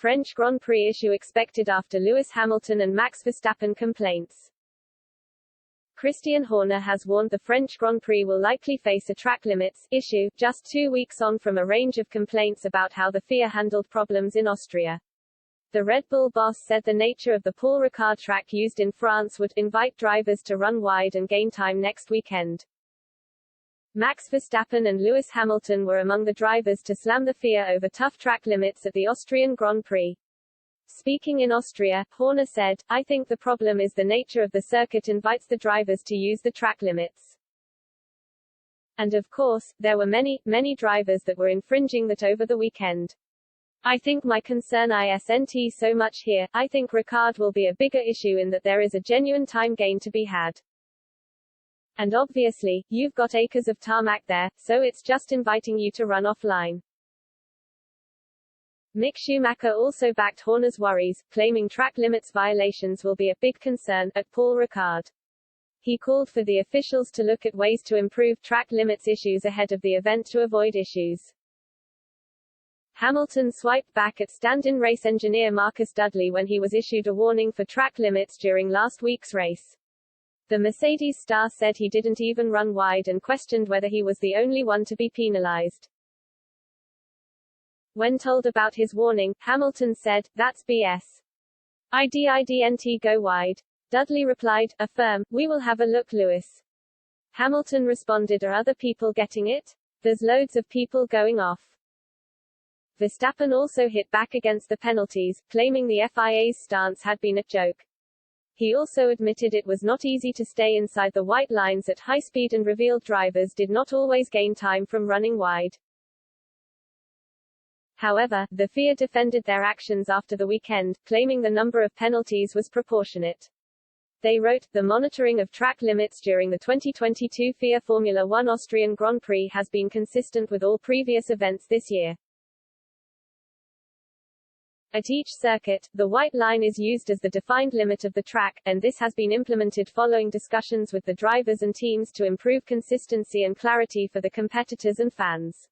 French Grand Prix issue expected after Lewis Hamilton and Max Verstappen complaints. Christian Horner has warned the French Grand Prix will likely face a track limits issue, just 2 weeks on from a range of complaints about how the FIA handled problems in Austria. The Red Bull boss said the nature of the Paul Ricard track used in France would invite drivers to run wide and gain time next weekend. Max Verstappen and Lewis Hamilton were among the drivers to slam the FIA over tough track limits at the Austrian Grand Prix. Speaking in Austria, Horner said, "I think the problem is the nature of the circuit invites the drivers to use the track limits. And of course, there were many drivers that were infringing that over the weekend. I think my concern isn't so much here. I think Ricard will be a bigger issue in that there is a genuine time gain to be had. And obviously, you've got acres of tarmac there, so it's just inviting you to run offline." Mick Schumacher also backed Horner's worries, claiming track limits violations will be a big concern at Paul Ricard. He called for the officials to look at ways to improve track limits issues ahead of the event to avoid issues. Hamilton swiped back at stand-in race engineer Marcus Dudley when he was issued a warning for track limits during last week's race. The Mercedes star said he didn't even run wide and questioned whether he was the only one to be penalized. When told about his warning, Hamilton said, "That's BS. I didn't go wide." Dudley replied, "Affirm, we will have a look, Lewis." Hamilton responded, "Are other people getting it? There's loads of people going off." Verstappen also hit back against the penalties, claiming the FIA's stance had been a joke. He also admitted it was not easy to stay inside the white lines at high speed and revealed drivers did not always gain time from running wide. However, the FIA defended their actions after the weekend, claiming the number of penalties was proportionate. They wrote, "The monitoring of track limits during the 2022 FIA Formula One Austrian Grand Prix has been consistent with all previous events this year. At each circuit, the white line is used as the defined limit of the track, and this has been implemented following discussions with the drivers and teams to improve consistency and clarity for the competitors and fans."